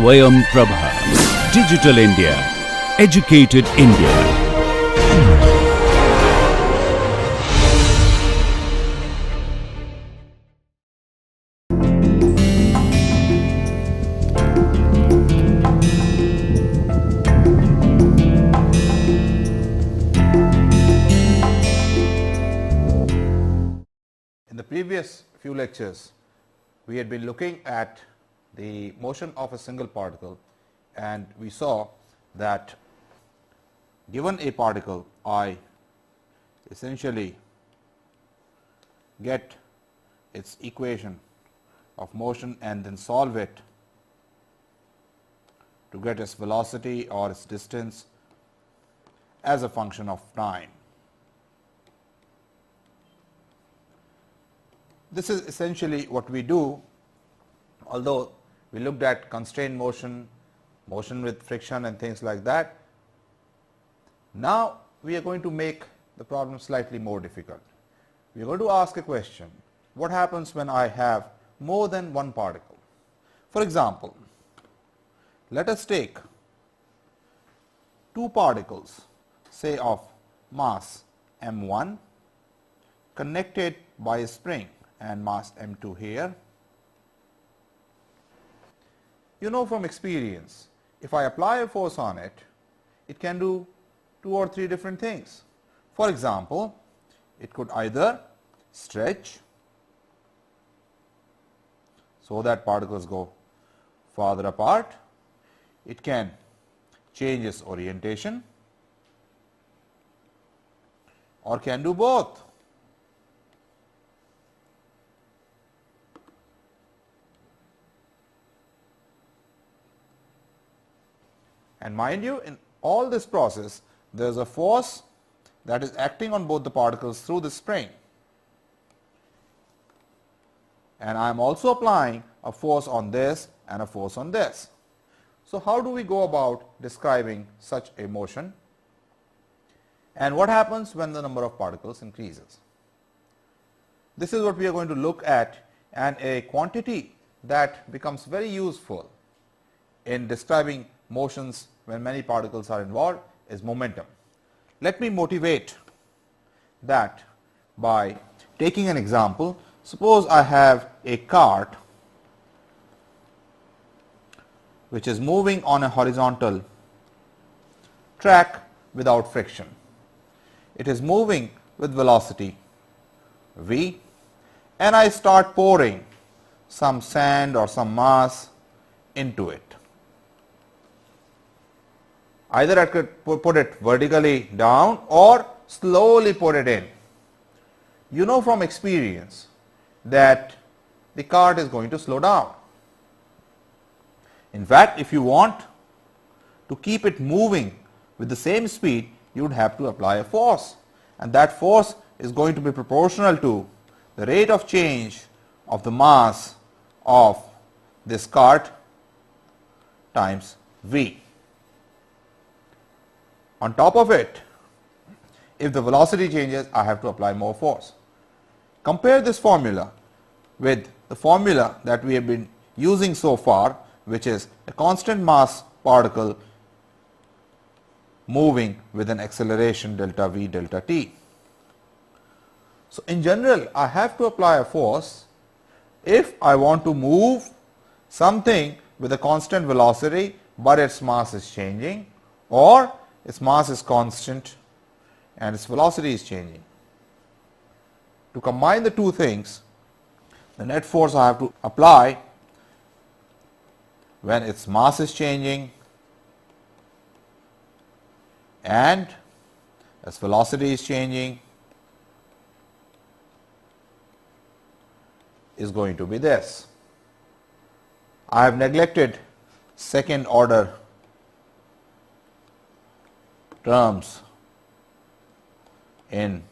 Swayam Prabha. Digital India. Educated India. In the previous few lectures, we had been looking at the motion of a single particle, and we saw that given a particle, I essentially get its equation of motion and then solve it to get its velocity or its distance as a function of time. This is essentially what we do, although we looked at constrained motion, motion with friction and things like that. Now we are going to make the problem slightly more difficult. We are going to ask a question: what happens when I have more than one particle? For example, let us take two particles, say of mass m1, connected by a spring, and mass m2 here. You know from experience, if I apply a force on it, it can do two or three different things. For example, it could either stretch so that particles go farther apart, it can change its orientation, or can do both. And mind you, in all this process, there is a force that is acting on both the particles through the spring, and I am also applying a force on this and a force on this. So how do we go about describing such a motion, and what happens when the number of particles increases? This is what we are going to look at, and a quantity that becomes very useful in describing motions when many particles are involved is momentum. Let me motivate that by taking an example. Suppose I have a cart which is moving on a horizontal track without friction. It is moving with velocity v, and I start pouring some sand or some mass into it. Either I could put it vertically down or slowly put it in. You know from experience that the cart is going to slow down. In fact, if you want to keep it moving with the same speed, you would have to apply a force, and that force is going to be proportional to the rate of change of the mass of this cart times v. On top of it, if the velocity changes, I have to apply more force. Compare this formula with the formula that we have been using so far, which is a constant mass particle moving with an acceleration delta v delta t. So in general, I have to apply a force if I want to move something with a constant velocity but its mass is changing, or its mass is constant and its velocity is changing. To combine the two things, the net force I have to apply when its mass is changing and its velocity is changing is going to be this. I have neglected second order terms in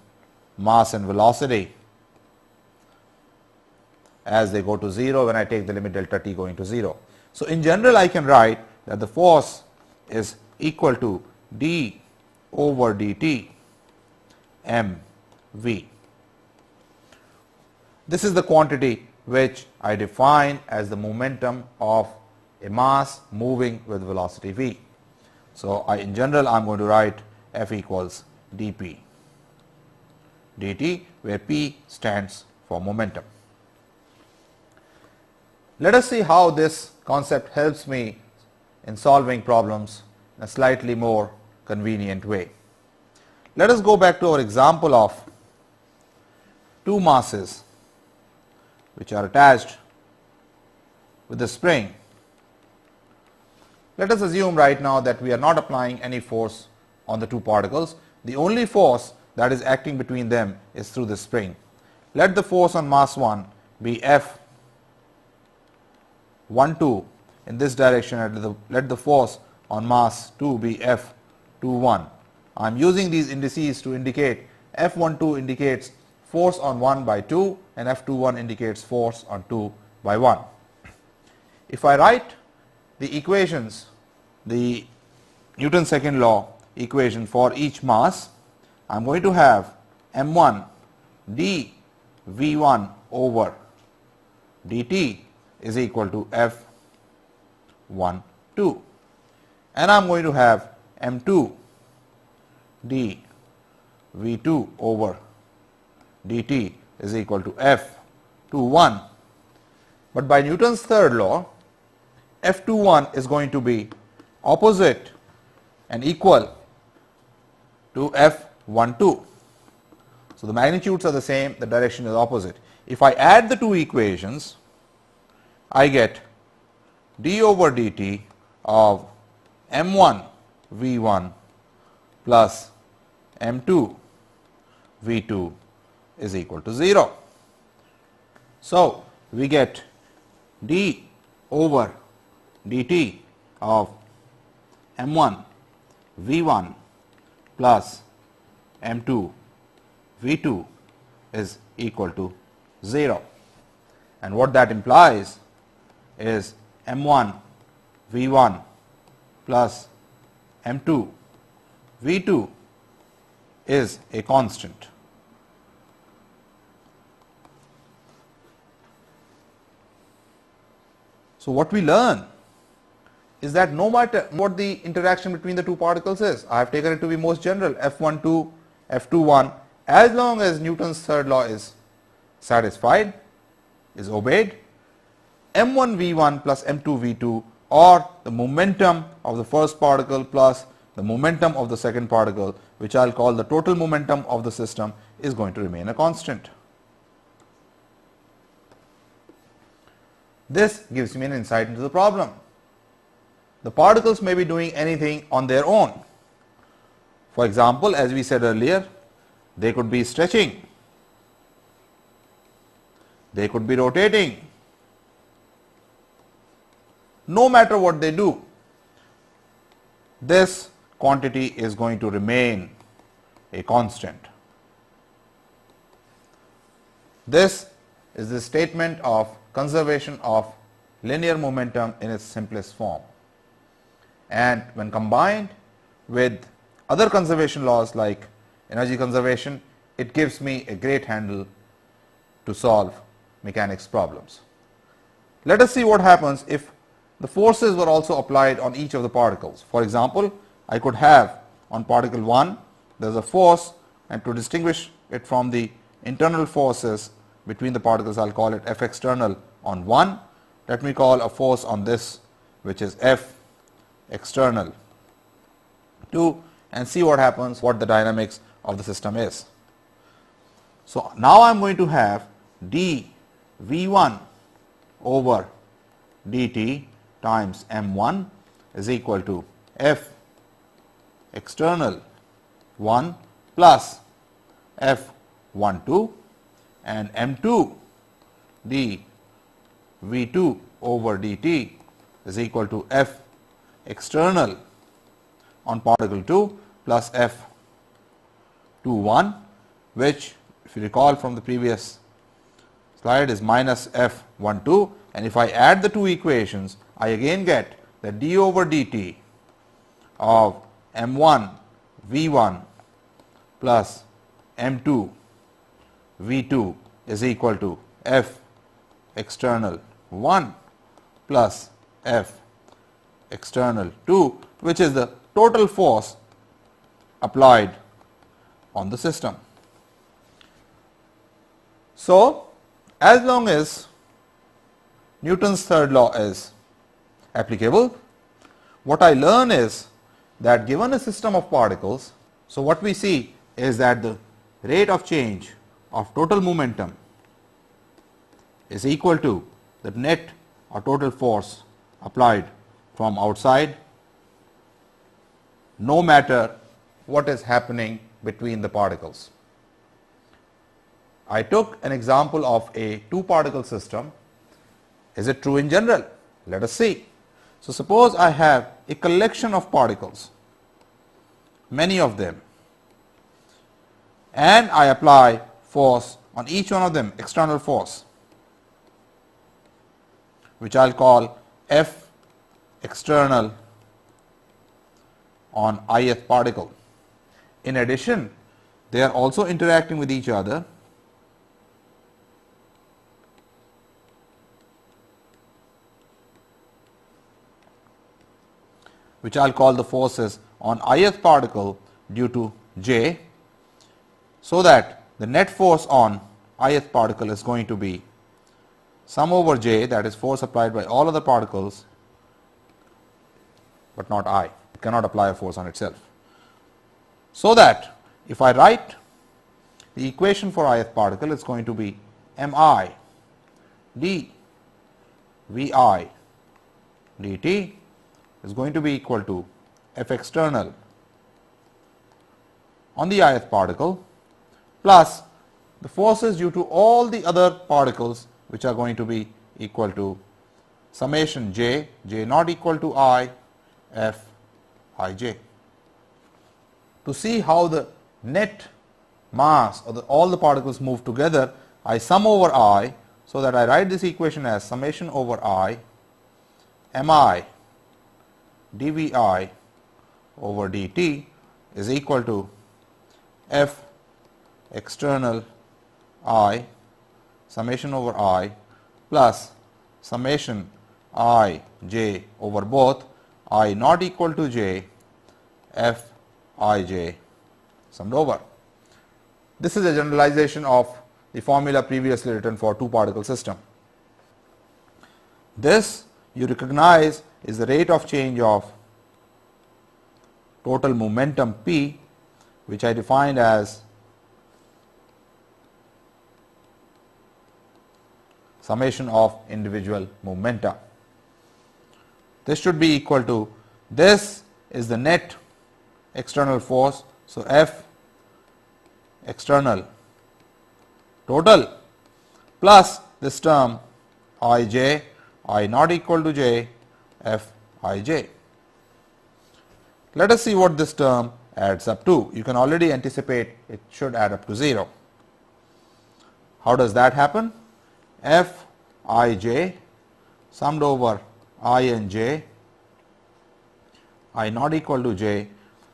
mass and velocity as they go to 0 when I take the limit delta t going to 0. So in general, I can write that the force is equal to d over dt mv. This is the quantity which I define as the momentum of a mass moving with velocity v. So, in general I am going to write F equals dP dt, where P stands for momentum. Let us see how this concept helps me in solving problems in a slightly more convenient way. Let us go back to our example of two masses which are attached with the spring. Let us assume right now that we are not applying any force on the two particles. The only force that is acting between them is through the spring. Let the force on mass 1 be F12 in this direction, and let the force on mass 2 be F21. I am using these indices to indicate F12 indicates force on 1 by 2 and F21 indicates force on 2 by 1. If I write the equations, the Newton's second law equation for each mass, I am going to have m1 dv1 over dt is equal to F12, and I am going to have m2 dv2 over dt is equal to F21. But by Newton's third law, F21 is going to be opposite and equal to F12. So, the magnitudes are the same, the direction is opposite. If I add the two equations, I get d over dt of m1 v1 plus m2 v2 is equal to 0. So, we get d over dt of m1 v1 plus m2 v2 is equal to 0, and what that implies is m1 v1 plus m2 v2 is a constant. So, what we learn is that no matter what the interaction between the two particles is, I have taken it to be most general, F12, F21, as long as Newton's third law is satisfied, is obeyed, m1 v1 plus m2 v2, or the momentum of the first particle plus the momentum of the second particle, which I will call the total momentum of the system, is going to remain a constant. This gives me an insight into the problem. The particles may be doing anything on their own. For example, as we said earlier, they could be stretching, they could be rotating. No matter what they do, this quantity is going to remain a constant. This is the statement of conservation of linear momentum in its simplest form, and when combined with other conservation laws like energy conservation, it gives me a great handle to solve mechanics problems. Let us see what happens if the forces were also applied on each of the particles. For example, I could have on particle 1 there is a force, and to distinguish it from the internal forces between the particles, I will call it F external on 1. Let me call a force on this which is F external 2, and see what happens, what the dynamics of the system is. So, now I am going to have d v1 over dt times m1 is equal to F external 1 plus F12, and m2 d v2 over dt is equal to F external on particle 2 plus F21, which, if you recall from the previous slide, is minus F12, and if I add the two equations, I again get that d over dt of m1 v1 plus m2 v2 is equal to F external 1 plus external 2, which is the total force applied on the system. So, as long as Newton's third law is applicable, what I learn is that given a system of particles, so what we see is that the rate of change of total momentum is equal to the net or total force applied from outside, no matter what is happening between the particles. I took an example of a two particle system. Is it true in general? Let us see. So, suppose I have a collection of particles, many of them, and I apply force on each one of them, external force, which I will call F external on ith particle. In addition, they are also interacting with each other, which I will call the forces on ith particle due to J, so that the net force on ith particle is going to be sum over J, that is force applied by all other particles, but not I. It cannot apply a force on itself. So that if I write the equation for ith particle, it is going to be mi d vi dt is going to be equal to F external on the ith particle plus the forces due to all the other particles, which are going to be equal to summation j, j not equal to I, F I j. To see how the net mass or all the particles move together, I sum over I, so that I write this equation as summation over I mi dvi over dt is equal to F external I summation over I plus summation I j over both I not equal to j F I j summed over. This is a generalization of the formula previously written for two particle system. This you recognize is the rate of change of total momentum P, which I defined as summation of individual momenta. This should be equal to, this is the net external force. So, F external total plus this term I j, I not equal to j, F I j. Let us see what this term adds up to. You can already anticipate it should add up to 0. How does that happen? F I j summed over I and j, I not equal to j,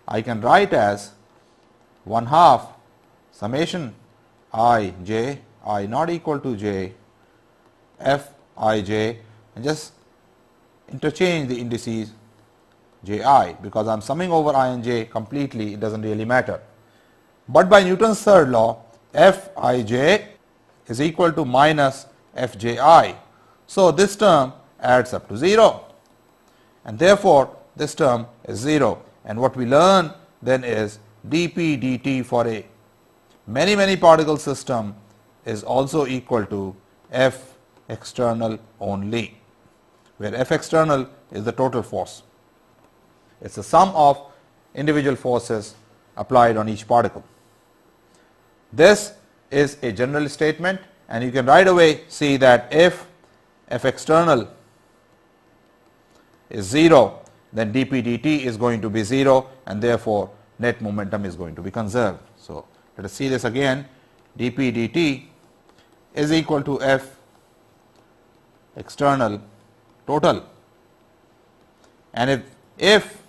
I can write as 1/2 summation I j, I not equal to j, F I j, and just interchange the indices j I, because I am summing over I and j completely, it does not really matter. But by Newton's third law, F I j is equal to minus F j I. So, this term adds up to 0, and therefore, this term is 0, and what we learn then is dP dt for a many particle system is also equal to F external only, where F external is the total force. It is the sum of individual forces applied on each particle. This is a general statement, and you can right away see that if F external is 0, then dP dt is going to be 0, and therefore, net momentum is going to be conserved. So, let us see this again. dP dt is equal to F external total, and if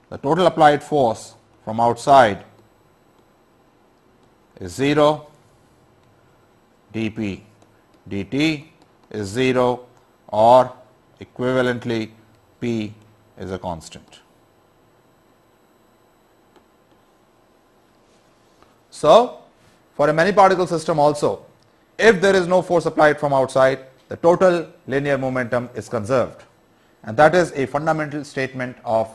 the total applied force from outside is 0, dP dt is 0, or equivalently P is a constant. So, for a many particle system also, if there is no force applied from outside, the total linear momentum is conserved, and that is a fundamental statement of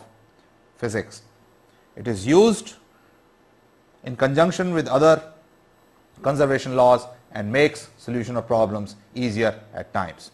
physics. It is used in conjunction with other conservation laws and makes solution of problems easier at times.